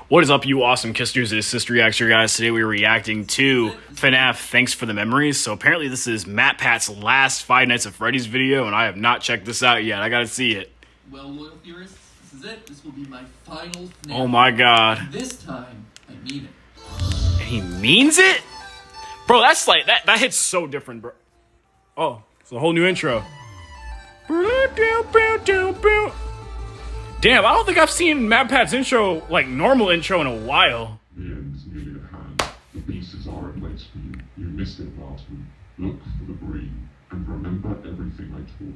What is up, you awesome kissers? It is Sister Reacts here, guys. Today we're reacting to FNAF Thanks for the Memories. So apparently this is MATPAT'S last Five Nights at Freddy's video, and I have not checked this out yet. I gotta see it. Well, loyal theorists, this is it. This will be my final FNAF. Oh my god. And this time, I mean it. And he means it? Bro, that's like, that hits so different, bro. Oh, it's a whole new intro. Damn, I don't think I've seen MATPAT'S intro, like normal intro, in a while. The end is nearly at hand. The pieces are in place for you. You missed it last week. Look for the green. And remember everything I taught you.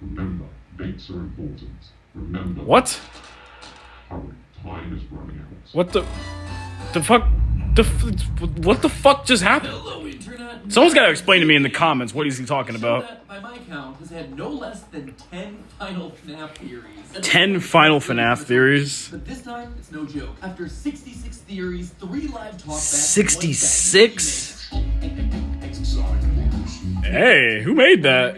Remember, dates are important. Remember... What? Hurry, time is running out. What the fuck? What the fuck just happened? Hello, Internet. Someone's gotta explain to me in the comments what is he talking about. That, by my count, has had no less than 10 final FNAF theories. 10 final FNAF theories? But this time, it's no joke. After 66 theories, 3 live talkbacks... 66? Hey, who made that?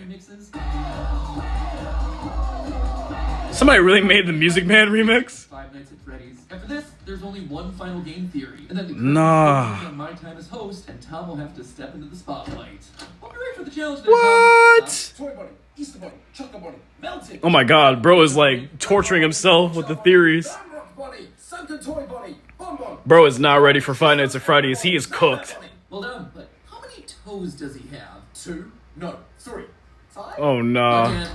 Somebody really made the Music Man remix? Five Nights at Freddy's. After this, there's only one final game theory. And then the nah. on my time as host, and Tom will have to step into the spotlight. Hope you're ready for the challenge today, what? Toy Bunny, Easter Bunny, Chocolate Bunny, Melting. Oh my god, bro is like torturing himself with the theories. Bunny, Sunken Toy Bunny, Bum Bum. Bro is not ready for Five Nights at Freddy's. He is cooked. Well done, but how many toes does he have? 2? No, 3. 5? Oh no. Again,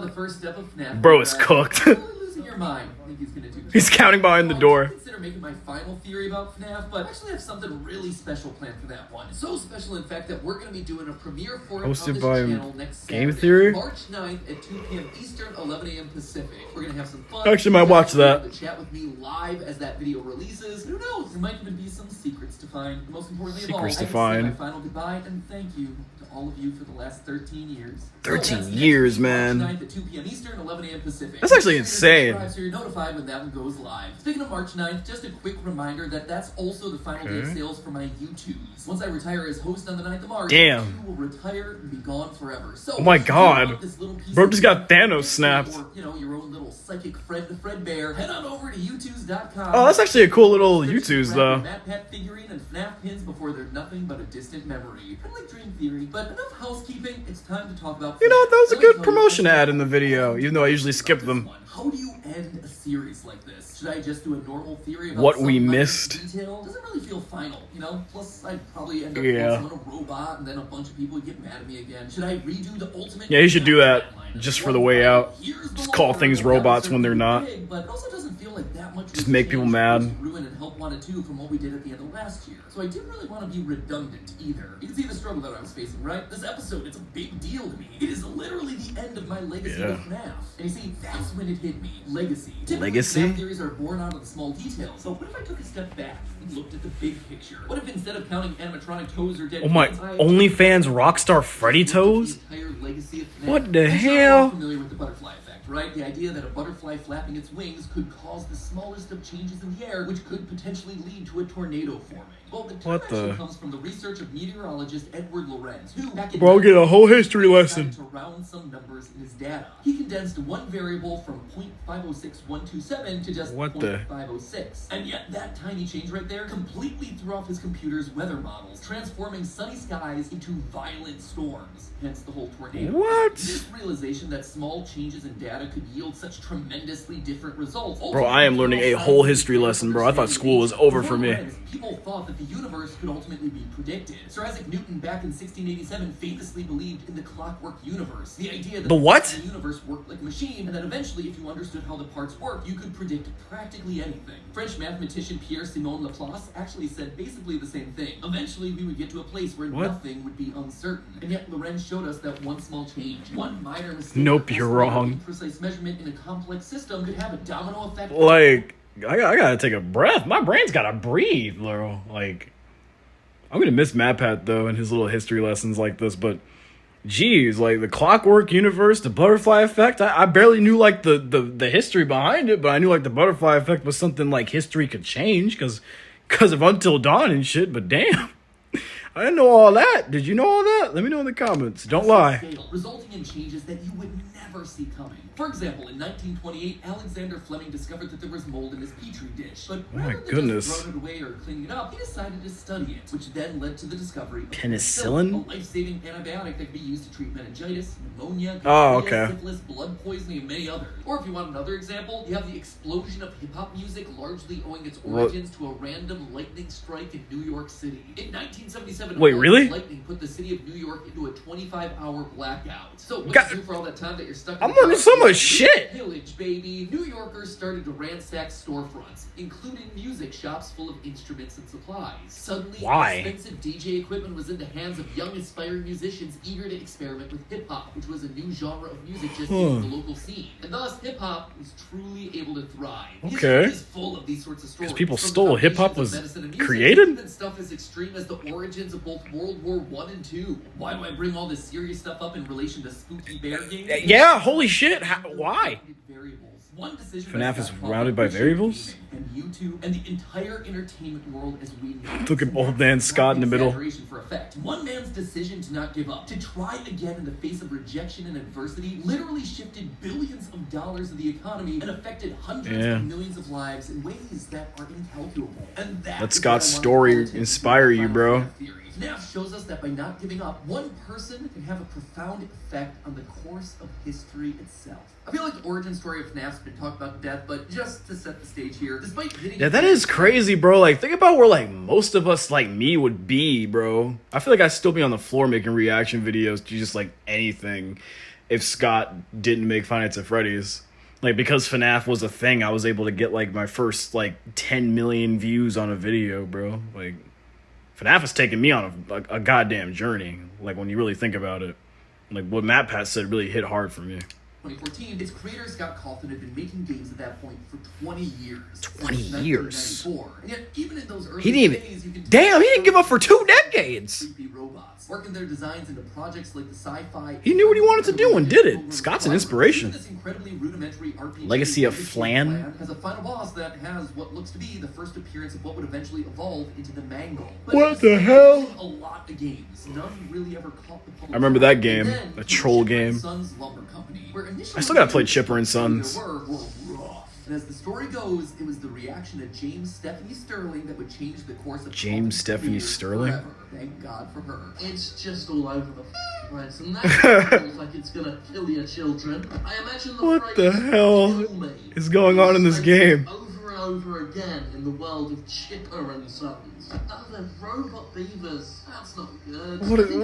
the first step of FNAF. Bro is cooked. Losing your mind. I think he's gonna do. He's counting behind the door. I consider making my final theory about FNAF, but I actually have something really special planned for that one. So special, in fact, that we're gonna be doing a premiere for it on this channel next Game Saturday, Theory? March 9th at 2 p.m. Eastern, 11 a.m. Pacific. We're gonna have some fun. Actually, might watch that. Chat with me live as that video releases. Who knows? There might even be some secrets to find. Most importantly of all, Secrets to I can find. say my final goodbye and thank you to all of you for the last 13 years. 13 years, man. March 9th at 2 p.m. Eastern, 11 a.m. Pacific. That's actually insane. So you're notified when that one goes live. Speaking of March 9th, just a quick reminder that that's also the final day of sales for my YouTubes. Once I retire as host on the 9th of March, damn, you will retire and be gone forever. So, oh my god, bro just got Thanos snapped. Or, you know, your own little psychic Fred Bear. Head on over to youtubes.com. Oh, that's actually a cool little YouTubes though. MATPAT figurine and FNAF pins before they're nothing but a distant memory. Kind of like Dream Theory, but enough housekeeping. It's time to talk about. You know, that was a good promotion ad in the video, even though I usually skip them. How do you end a series like this? Should I just do a normal theory about what we missed? Detail? Doesn't really feel final, you know? Plus, I'd probably end up on a robot, and then a bunch of people would get mad at me again. Should I redo the ultimate? Yeah, you should do that just for the way out. Just call things robots when they're not. But it also doesn't feel like that much. Just make people mad. Ruin and help wanted to from what we did at the end of last year. So I didn't really want to be redundant either. You can see the struggle that I was facing, right? This episode, it's a big deal to me. It is literally the end of my legacy with FNAF. And you see, that's when it hit me. Legacy. Legacy? FNAF theories are born out of the small details. So what if I took a step back and looked at the big picture? What if instead of counting animatronic toes or dead my OnlyFans Rockstar Freddy toes? The entire legacy of FNAF. What the I'm hell? familiar with the butterfly effect, right? The idea that a butterfly flapping its wings could cause the smallest of changes in the air, which could potentially lead to a tornado forming. Well, the term actually comes from the research of meteorologist Edward Lorenz, who back in bro, get a whole history lesson to round some numbers in his data. He condensed one variable from 0.506127 to just 0.506. And yet that tiny change right there completely threw off his computer's weather models, transforming sunny skies into violent storms, hence the whole tornado. What? This realization that small changes in data could yield such tremendously different results. Bro, I am learning a whole history lesson, bro. I thought school was over for me. People thought that the universe could ultimately be predicted. Sir Isaac Newton back in 1687 famously believed in the clockwork universe. The idea that the universe worked like a machine, and that eventually, if you understood how the parts work, you could predict practically anything. French mathematician Pierre-Simon Laplace actually said basically the same thing. Eventually, we would get to a place where nothing would be uncertain. And yet, Lorenz showed us that one small change, one minor mistake, nope, you're wrong. Precise measurement in a complex system could have a domino effect. Like, I gotta take a breath. My brain's gotta breathe, bro. Like, I'm gonna miss MATPAT though and his little history lessons like this, but geez, like the clockwork universe, the butterfly effect. I barely knew like the history behind it, but I knew like the butterfly effect was something like history could change because of Until Dawn and shit. But damn, I didn't know all that. Did you know all that? not? Let me know in the comments. Don't lie. Scale, resulting in changes that you would never see coming. For example, in 1928, Alexander Fleming discovered that there was mold in his petri dish. But rather than just throwing it away or cleaning it up, he decided to study it, which then led to the discovery of penicillin, a life-saving antibiotic that could be used to treat meningitis, pneumonia, syphilis, blood poisoning, and many others. Or if you want another example, you have the explosion of hip-hop music largely owing its origins to a random lightning strike in New York City. In 1977, lightning put the city of New York into a 25-hour blackout. So what do you do for all that time that you're stuck in I'm learning so much shit. Pillage, baby. New Yorkers started to ransack storefronts, including music shops full of instruments and supplies. Suddenly, expensive DJ equipment was in the hands of young, aspiring musicians eager to experiment with hip-hop, which was a new genre of music just hitting the local scene. And thus, hip-hop was truly able to thrive. History is full of these sorts of stories. Because people stole hip-hop was created? Even stuff as extreme as the origins of both World War I and II. Why do I bring all this serious stuff up in relation to spooky bear games? Yeah, holy shit. Why? One decision FNAF is surrounded by variables? And YouTube and the entire entertainment world as we know. Look at old man Scott in the middle. For effect. One man's decision to not give up, to try again in the face of rejection and adversity, literally shifted billions of dollars of the economy and affected hundreds of millions of lives in ways that are incalculable. And let Scott's story inspire you, bro. FNAF shows us that by not giving up, one person can have a profound effect on the course of history itself. I feel like the origin story of FNAF's been talked about to death, but just to set the stage here, despite hitting... Yeah, that is crazy, bro. Like, think about where, like, most of us, like me, would be, bro. I feel like I'd still be on the floor making reaction videos to just, like, anything if Scott didn't make Five Nights at Freddy's. Like, because FNAF was a thing, I was able to get, like, my first, like, 10 million views on a video, bro. Like... FNAF has taken me on a goddamn journey. Like, when you really think about it. Like, what MatPat said really hit hard for me. 2014, its creator Scott Cawthon had been making games at that point for 20 years. 20 years? And yet, even in those early days, he didn't give up for 2 decades! Creepy robots, working their designs into projects like the sci-fi... He knew what he wanted to do and did it. Scott's an inspiration. This incredibly rudimentary RPG Legacy of Flan has a final boss that has what looks to be the first appearance of what would eventually evolve into the Mangle. But what the hell? A lot of games. None really ever caught the public. I remember that game, a troll game. Sons Lumber Company, where I still gotta play Chipper and Sons. And as the story goes, it was the reaction to James Stephanie Sterling that would change the course of James Stephanie Sterling? Forever. Thank God for her. It's just all over the place, and that feels like it's gonna kill your children. I imagine the what the hell is going on in this game? Over and over again in the world of Chipper and Sons. Oh, they're robot beavers. That's not good.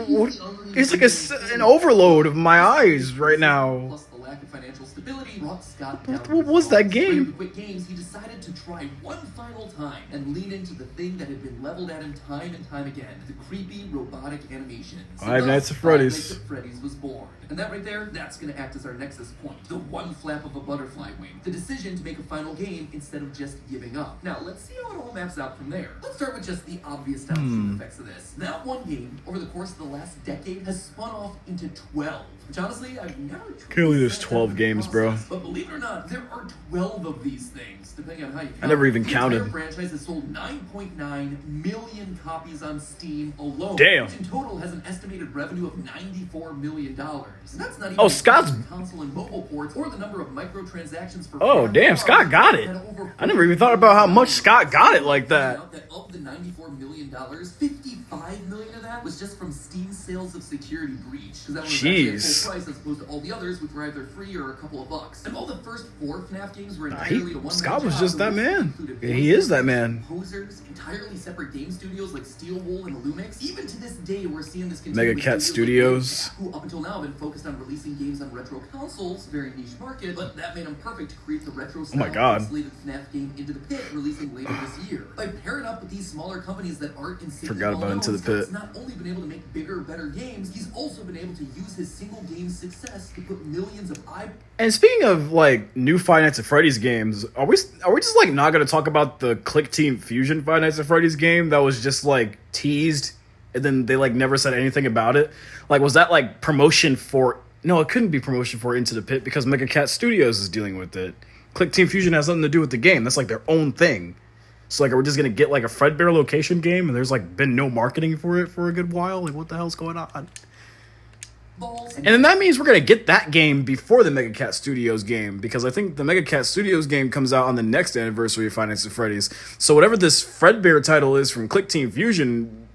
What? It's like an overload of my eyes right now. Plus the lack of financial stability brought Scott down. What was that game? To quit games, he decided to try one final time and lean into the thing that had been leveled at him time and time again: the creepy robotic animations. Five Nights at Freddy's. Five Nights at Freddy's was born, and that right there, that's going to act as our nexus point. The one flap of a butterfly wing. The decision to make a final game instead of just giving up. Now let's see how it all maps out from there. Let's start with just the obvious downstream effects of this. That one game, over the course of the last decade, has spun off into 12. Which honestly, I've never... Clearly there's 12 games, bro. But believe it or not, there are 12 of these things, depending on how you count. I never even counted. The franchise has sold 9.9 million copies on Steam alone. Damn. Which in total has an estimated revenue of $94 million. And that's not even console and mobile ports or the number of microtransactions for... Oh, damn, Scott got it. I never even thought about how much Scott got it like that. Of the $94 million, $55 million of that was just from Steam sales of Security Breach. Because that was actually at full price as opposed to all the others, which were either free or a couple of bucks. And all the first 4 FNAF games were entirely to one. Scott was just that man. He is that man. Posers, entirely separate game studios like Steel Wool and Illumix. Even to this day, we're seeing this Mega Cat Studios, who up until now have been focused on releasing games on retro consoles, very niche market, but that made them perfect to create the retro style isolated FNAF game Into the Pit, releasing later this year. By pairing up with these smaller companies that aren't in forgot about Into the Pit. He's not only been able to make bigger, better games, he's also been able to use his single game success to put millions of And speaking of like new Five Nights at Freddy's games, are we just like not gonna talk about the Click Team Fusion Five Nights at Freddy's game that was just like teased and then they like never said anything about it? Like, was that like promotion for... No, it couldn't be promotion for Into the Pit because Mega Cat Studios is dealing with it. Click Team Fusion has nothing to do with the game. That's like their own thing. So like, are we just gonna get like a Fredbear location game and there's like been no marketing for it for a good while? Like, what the hell's going on? balls, And then that means we're gonna get that game before the Mega Cat Studios game, because I think the Mega Cat Studios game comes out on the next anniversary of Five Nights at Freddy's. So whatever this Fredbear title is from Click Team Fusion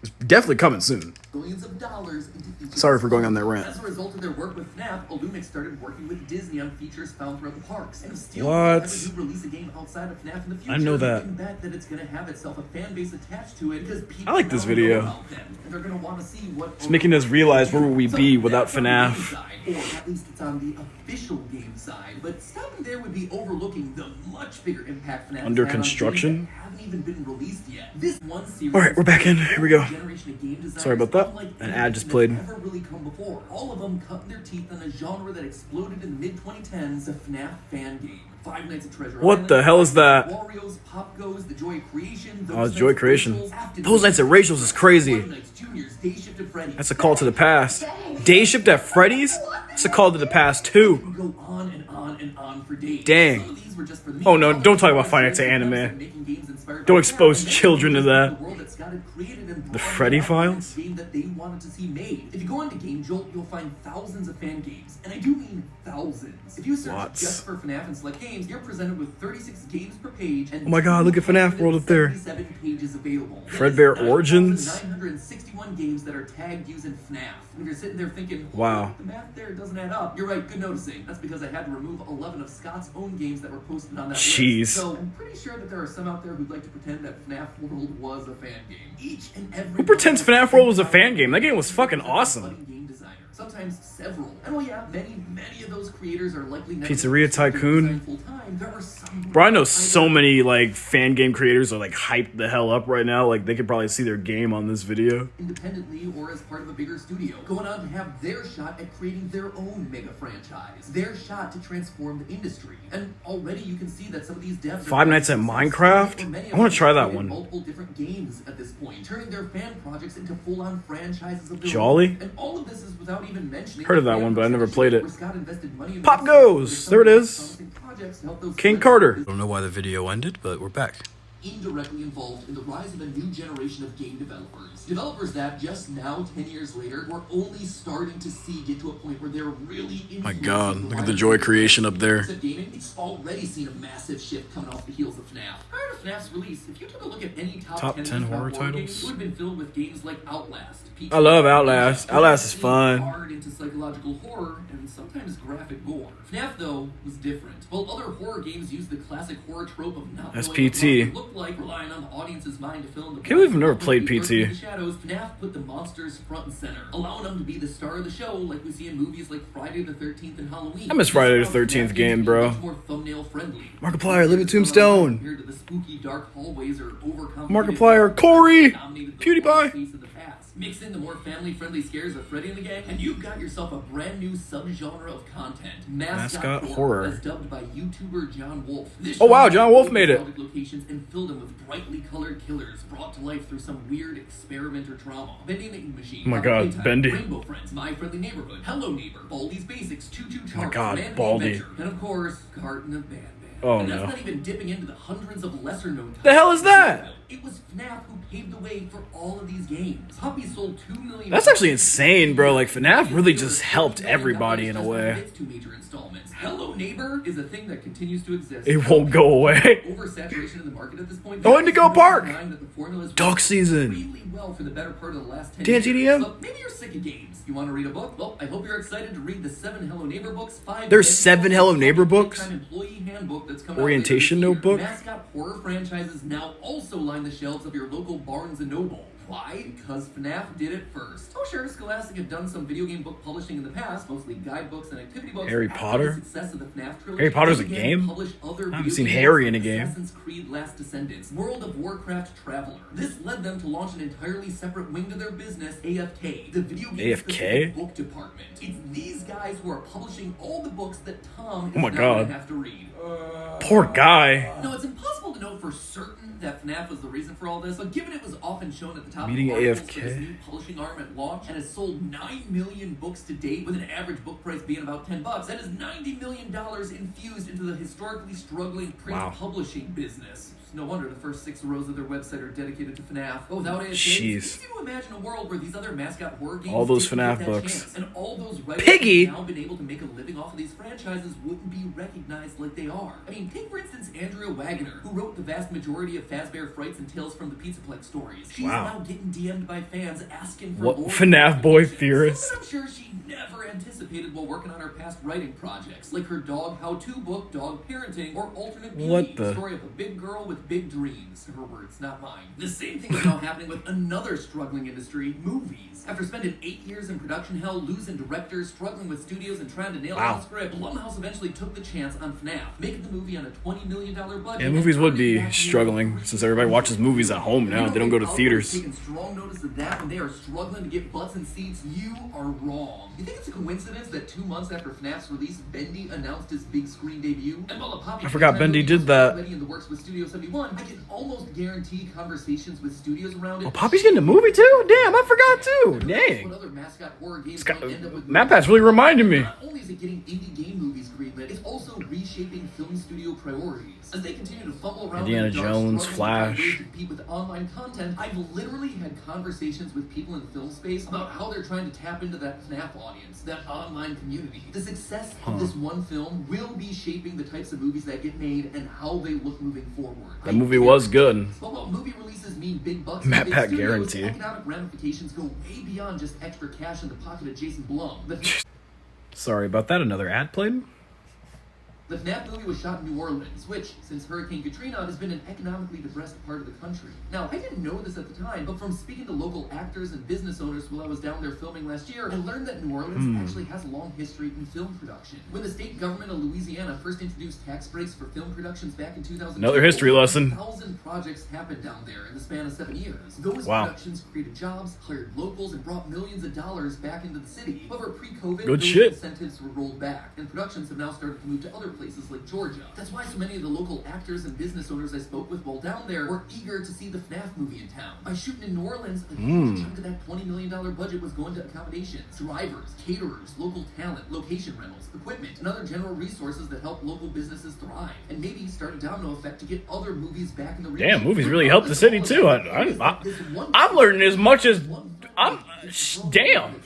is definitely coming soon. billions of dollars into each. Sorry for going on that rant. As a result of their work with FNAF, Illumix started working with Disney on features found throughout the parks. And if Steel What? ever do release a game outside of FNAF in the future, I know that. you can bet that it's going to have itself a fan base attached to it because people I like this now know video. about them, and they're going to want to see what. It's making us realize where would we be without that's on the game FNAF. side, or at least it's on the official game side. But stopping there would be overlooking the much bigger impact FNAF Under has had on games construction? that haven't even been released yet. This one series. All right, we're back in. Here we go. Generation of game designers Sorry about that. unlike An ad anything just that's played. Ever really come before. All of them cutting their teeth on a genre that exploded in the mid-2010s, the FNAF fan game. Five Nights at Treasure What Island, the hell is that? Wario's, Pop Goes, The Joy of Creation. Oh, it's Joy of Creation. Those Nights at Rachel's is crazy. That's a call to the past. Day Shift at Freddy's? It's a call to the past too. Go on and on and on for days. Dang. Some of these were just for me. Oh, no, don't talk about Five Nights at Anime. Making games inspired Don't by expose FNAF, children to that. the world that Scott had created and The brought Freddy about Files? the game that they wanted to see made. If you go onto Game Jolt, you'll find thousands of fan games, and I do mean thousands. If you search Lots. just for FNAF and select games, you're presented with 36 games per page. And Oh my God, look at FNAF World up there. 77 pages available. Fredbear Origins? 961 games that are tagged using FNAF. And if you're sitting there thinking, Wow. the math there doesn't add up. You're right, good noticing. That's because I had to remove 11 of Scott's own games that were posted on that Jeez. list. So I'm pretty sure that there are some out there who'd like to pretend that FNAF World was a fan game. Each and every Who pretends FNAF World was a fan game? That game was fucking awesome. Game designer, sometimes several. And well, yeah, many of those creators are likely never Pizzeria Tycoon. full-time. There are some Bro, I know so many like fan game creators are like hyped the hell up right now. Like they could probably see their game on this video. independently or as part of a bigger studio, going on to have their shot at creating their own mega franchise, their shot to transform the industry. And already you can see that some of these devs Five Nights at Minecraft? I wanna try that one. Multiple different games at this point, turning their fan projects into full-on franchises of their Jolly? own. And all of this is without even mentioning Heard of the that fan one, but I never projects played it. where Scott invested money in Pop those goes! some There it of the is. promising projects to help those King franchises Carter. I don't know why the video ended, but we're back. indirectly involved in the rise of a new generation of game developers. Developers that just now, 10 years later, we're only starting to see get to a point where they're really My influencing God, the look at wider the Joy creation up there. gaming, it's already seen a massive shift coming off the heels of FNAF. Prior to FNAF's release, if you took a look at any top 10 10 FNAF horror games, titles? it would have been filled with games like Outlast. I love Outlast. Outlast is fun. Hard into psychological horror and sometimes graphic gore. FNAF, though, was different. While other horror games used the classic horror trope of not That's knowing what PT. monsters looked like, relying on the audience's mind to fill in the Can't believe I've never blanks, played lurking PT. in the shadows, FNAF put the monsters front and center, allowing them to be the star of the show, like we see in movies like Friday the 13th and Halloween. I miss Friday the This allowed 13th FNAF game, games to be bro. much more thumbnail friendly. Markiplier, live at Tombstone. Compared to the spooky dark hallways or overcomplicated Markiplier, Corey, dominated the PewDiePie. horror space of the past. Mix in the more family-friendly scares of Freddy and the Gang, and you've got yourself a brand new subgenre of content. Mascot horror. As dubbed by YouTuber John Wolf. This Oh, wow, genre John Wolf took made it. nostalgic locations and filled them with brightly colored killers brought to life through some weird experiment or trauma. Vending Machine. Oh my God, Playtime, Bendy. Rainbow Friends, My Friendly Neighborhood, Hello Neighbor, Baldi's Basics, Choo Choo Charts, Oh my God, Random Baldi. Adventure, and of course, Carton of Band. Oh, And that's no. not even dipping into the hundreds of lesser-known The hell is that? It was FNAF who paved the way for all of these games. Puppy sold 2 million. That's actually insane, bro. Like, FNAF really just helped everybody in a way. Its 2 major installments. Hello Neighbor is a thing that continues to exist. It won't go away. Oversaturation in the market at this point. Oh, Indigo Park! That the formula is Dog season. really well for the better part of the last 10 Dance years. EDM? So maybe you're sick of games. You want to read a book? Well, I hope you're excited to read the 7 Hello Neighbor books. 5 There's 7 Hello Neighbor books? Lifetime employee handbook that's coming out Orientation later this year. notebook? Mascot horror franchises now also line the shelves of your local Barnes & Noble. Why? Because FNAF did it first. Oh sure, Scholastic have done some video game book publishing in the past, mostly guidebooks and activity books. Harry After Potter? the success of the FNAF trilogy, Harry Potter's they a began game? to publish other I haven't video seen games Harry in a like game. Assassin's Creed Last Descendants, World of Warcraft Traveler. This led them to launch an entirely separate wing to their business, AFK, the video game AFK? book department. It's these guys who are publishing all the books that Tom is Oh my now God. gonna have to read. Poor guy. No, it's impossible to know for certain that FNAF was the reason for all this, but given it was often shown at the top Meeting of articles for AFK? this new publishing arm at launch and has sold 9 million books to date, with an average book price being about $10, that is $90 million infused into the historically struggling print Wow. publishing business. No wonder the first 6 rows of their website are dedicated to FNAF. Oh, without it, it's Jeez. easy to imagine a world where these other mascot horror games All those didn't get FNAF that books. chance, and all those writers Piggy! who've now been able to make a living off of these franchises wouldn't be recognized like they are. I mean, take for instance Andrea Wagoner, who wrote the vast majority of Fazbear Frights and Tales from the Pizzaplex stories. She's Wow. now getting DM'd by fans asking for What lore FNAF boy recommendations, theorist? something I'm sure she never anticipated while working on her past writing projects, like her dog how-to book, Dog Parenting, or Alternate Beauty, What the- story of a big girl with big dreams. Her words, not mine. The same thing is now happening with another struggling industry, movies. After spending 8 years in production hell, losing directors, struggling with studios, and trying to nail down a script, Blumhouse eventually took the chance on FNAF, making the movie on a $20 million budget. Yeah, movies would be and struggling since everybody watches movies at home now. They don't go to theaters. Taking strong notice of that when they are struggling to get butts and seats, you are wrong. You think it's a coincidence that 2 months after FNAF's release, Bendy announced his big screen debut? And while a Poppy I forgot Playtime Bendy movie did was that. already in the works with Studio 71, I can almost guarantee conversations with studios around it. Oh, Poppy's getting a movie too? Damn, I forgot too. Dang. What other mascot horror games might end up with MATPAT'S really reminded me. Not only is it getting indie game movies greenlit, it's also reshaping film studio priorities. As they continue to fumble around Indiana in the dark, Jones, struggling to find ways Flash. to compete with online content, I've literally had conversations with people in the film space about how they're trying to tap into that FNAF audience, that online community. The success of this one film will be shaping the types of movies that get made and how they look moving forward. That movie was good. But while movie releases mean big bucks, Matt big Pat studios, guarantee. economic ramifications go way beyond just extra cash in the pocket of Jason Blum. Sorry about that. Another ad played? The FNAF movie was shot in New Orleans, which, since Hurricane Katrina, has been an economically depressed part of the country. Now, I didn't know this at the time, but from speaking to local actors and business owners while I was down there filming last year, I learned that New Orleans actually has a long history in film production. When the state government of Louisiana first introduced tax breaks for film productions back in 2000, Another history lesson. 1,000 projects happened down there in the span of 7 years. Those Wow. productions created jobs, hired locals, and brought millions of dollars back into the city. However, pre-COVID, Good those shit. incentives were rolled back, and productions have now started to move to other places like Georgia. That's why so many of the local actors and business owners I spoke with while down there were eager to see the FNAF movie in town. By shooting in New Orleans, a huge chunk of that $20 million budget was going to accommodations, drivers, caterers, local talent, location rentals, equipment, and other general resources that help local businesses thrive, and maybe start a domino effect to get other movies back in the region. Damn, movies really helped the city too. I'm learning as much as damn.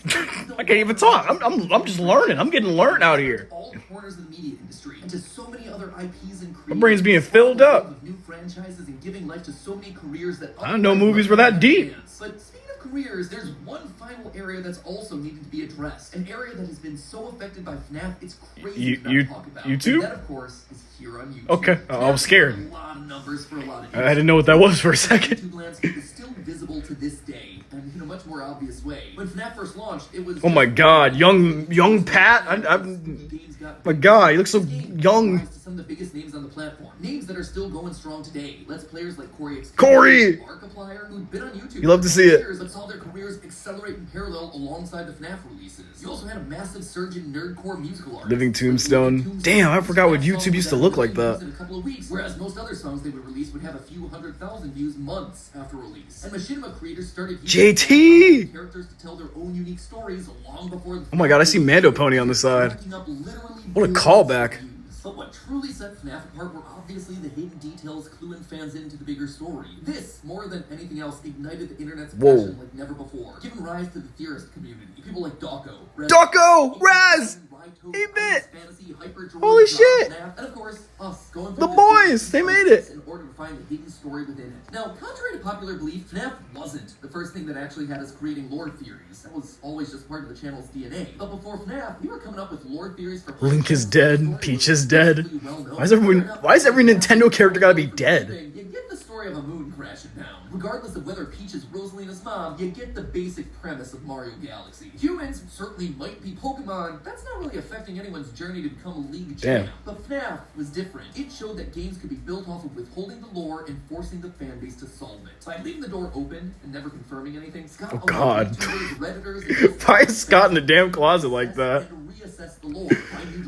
I can't even talk. I'm just learning. I'm getting learned out here. All corners of the media industry, and to so many other IPs and creators. My brain's being filled up. With new franchises and giving life to so many careers that I didn't know movies were that deep. But speaking of careers, there's one final area that's also needed to be addressed. An area that has been so affected by FNAF, it's crazy to not talk about. YouTube? And that, of course, is here on YouTube. Okay, I was scared. A lot of numbers for a lot of I didn't know what that was for a the second. YouTube landscape is still visible to this day, and in a much more obvious way. When FNAF first launched, it was... Oh my god, young Pat. My god, he looks so young. To some of the biggest names on the platform. Names that are still going strong today. Let's players like Corey, Markiplier, who'd been on YouTube. You love to see it. Years, but saw their careers accelerate in parallel alongside the FNAF releases. You also had a massive surge in nerdcore musical artists. Living Tombstone. Damn, I forgot what YouTube used to look like that. In a couple of weeks, whereas most other songs they would release would have a few 100,000 views months after release. And machinima creators started using JT! characters to tell their own unique stories long before the Oh my god, I see Mando Pony on the side. What a callback. But what truly set FNAF apart were obviously the hidden details cluing fans into the bigger story. This, more than anything else, ignited the internet's passion like never before, giving rise to the theorist community. People like Dawko! Raz! 8-bit! Holy shit! And of course, us, going The boys! They made it! in order to find the hidden story within it. Now, contrary to popular belief, FNAF wasn't the first thing that actually had us creating lore theories. That was always just part of the channel's DNA. But before FNAF, we were coming up with lore theories for... Link is dead. Peach is dead. Why is every Nintendo character gotta be dead? You get the story of a moon crashing down. Regardless of whether Peach is Rosalina's mom, you get the basic premise of Mario Galaxy. Humans certainly might be Pokemon. That's not really affecting anyone's journey to become a league champ. But FNAF was different. It showed that games could be built off of withholding the lore and forcing the fan base to solve it. By leaving the door open and never confirming anything, Scott God. Redditors Why is Scott in the damn closet like that? reassess the lore.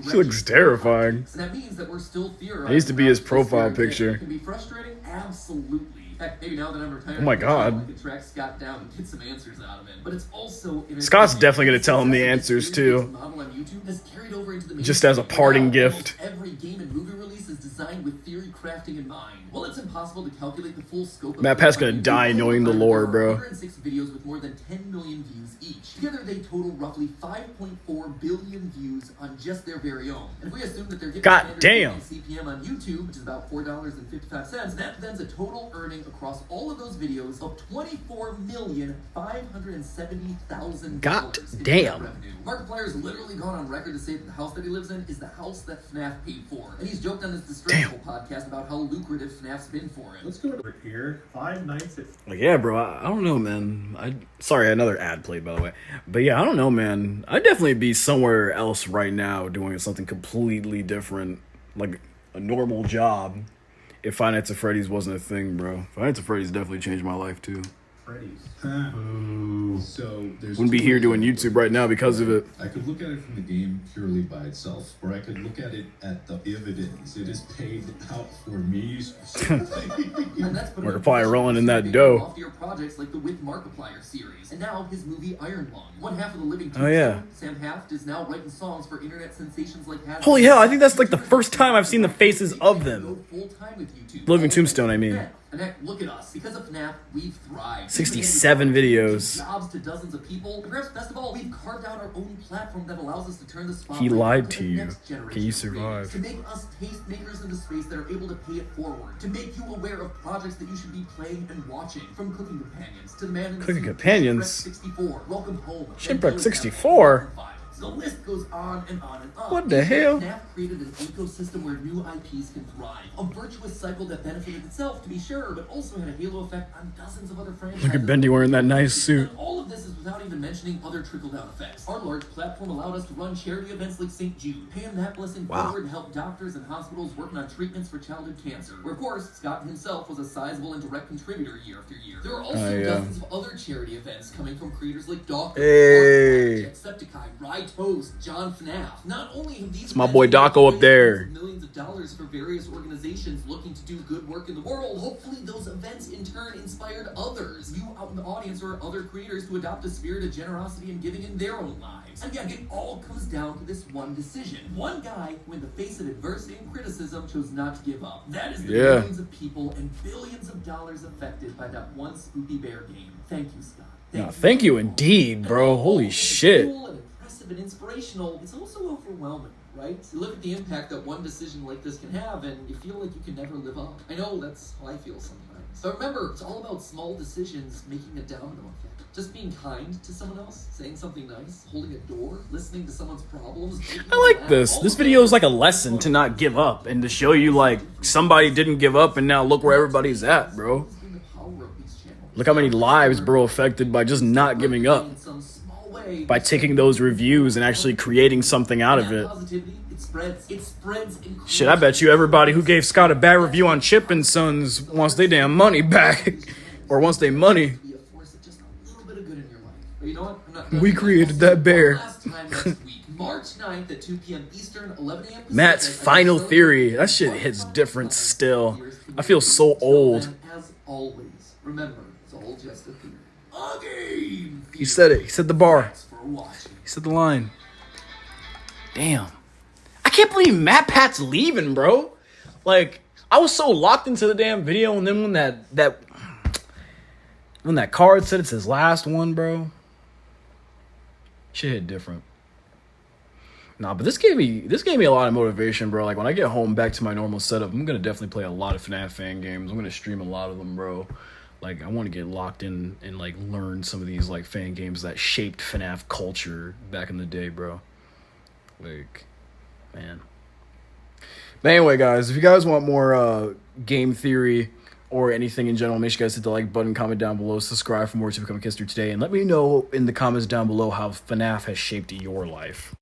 He looks terrifying. And that means that we're still theorizing. That used to be his about profile this very thing. picture. It can be frustrating, Absolutely. Heck, maybe now that I'm retired, Oh my God. I could track Scott down and get some answers out of him. But it's also Scott's definitely gonna tell him the answers too. Model on YouTube has carried over into the Just as a parting Now, gift. almost every game and movie release is designed with theory crafting in mind. While it's impossible to calculate the full scope of MatPat's gonna YouTube, die knowing the lore, bro. 106 videos with more than 10 million views each. Together they total roughly 5.4 billion views on just their very own. And if we assume that they're getting God standard damn. CPM on YouTube, which is about $4.55, that thens a total earning across all of those videos of $24,570,000. God in damn. revenue. Markiplier's literally gone on record to say that the house that he lives in is the house that FNAF paid for. And he's joked on his Distressful podcast about how lucrative FNAF's been for him. Let's go over here. 5 nights at Like, yeah, bro, I don't know, man. Sorry, another ad played, by the way. But yeah, I don't know, man. I'd definitely be somewhere else right now doing something completely different, like a normal job, if Five Nights at Freddy's wasn't a thing, bro. Five Nights at Freddy's definitely changed my life, too. Freddy's. So there's Wouldn't be two here ways doing to look YouTube at right now because of it. I could look at it from the game purely by itself, or I could look at it at the evidence it is paid out for me specifically. And that's put Markiplier rolling in that dough. Loftier projects like the With Markiplier series, and now his movie Iron Lung. One half of the Living Oh, yeah. Sam Haft is now writing songs for internet sensations like Hasbro. Holy hell, I think that's like the first time I've seen the faces of them. Go full-time with YouTube. Living Tombstone, I mean. Yeah. And heck, look at us. Because of FNAF, we've thrived. 67 videos. Jobs to dozens of people. And perhaps best of all, we've carved out our own platform that allows us to turn the spotlight He lied onto to the you. next generation Can you of survive? creators. To make us tastemakers in the space that are able to pay it forward. To make you aware of projects that you should be playing and watching. From Cooking Companions to the man in the Cooking suit, Companions? Shipwreck 64, Welcome Home, Shipwreck and 64? the list goes on and on and on. What the hell? FNAF created an ecosystem where new IPs can thrive. A virtuous cycle that benefited itself, to be sure, but also had a halo effect on dozens of other franchises. Look at Bendy wearing that nice suit. And all of this is without even mentioning other trickle-down effects. Our large platform allowed us to run charity events like St. Jude, paying that blessing Wow. forward and help doctors and hospitals working on treatments for childhood cancer, where of course Scott himself was a sizable and direct contributor year after year. There are also yeah. dozens of other charity events coming from creators like Dawkins, Hey. Jacksepticeye, Rye Toast, John FNAF. Not only have these my events boy Daco up there. raised millions of dollars for various organizations looking to do good work in the world, hopefully those events in turn inspired others, you out in the audience or other creators, to adopt a spirit of generosity and giving in their own lives. And again, it all comes down to this one decision. One guy who, in the face of adversity and criticism, chose not to give up. That is the Yeah. millions of people and billions of dollars affected by that one Spooky Bear game. Thank you, Scott. Yeah, thank you indeed, bro. Holy shit. Cool and impressive and inspirational. It's also overwhelming, right? You look at the impact that one decision like this can have, and you feel like you can never live up. I know that's how I feel sometimes. But remember, it's all about small decisions making a domino effect. Just being kind to someone else, saying something nice, holding a door, listening to someone's problems. I like this. This video is like a lesson to not give up and to show you like somebody didn't give up and now look where everybody's at, bro. Look how many lives, bro, affected by just not giving up. By taking those reviews and actually creating something out of it. Shit, I bet you everybody who gave Scott a bad review on Chip and Sons wants their damn money back. Or wants their money. We created that bear. March 9th at 2 p.m. Eastern, 11 a.m. Matt's final theory. That shit hits different still. I feel so old. As always, remember, it's all just a theory. A game. He said it. He said the bar. Thanks for watching. He said the line. Damn. I can't believe MatPat'S leaving, bro. Like, I was so locked into the damn video, and then when that card said it's his last one, bro, shit hit different. Nah, but this gave me a lot of motivation, bro. Like, when I get home back to my normal setup, I'm gonna definitely play a lot of FNAF fan games. I'm gonna stream a lot of them, bro. Like, I want to get locked in and like learn some of these like fan games that shaped FNAF culture back in the day, bro. Like, man. But anyway, guys, if you guys want more game theory or anything in general, make sure you guys hit the like button, comment down below, subscribe for more to Become a History Today, and let me know in the comments down below how FNAF has shaped your life.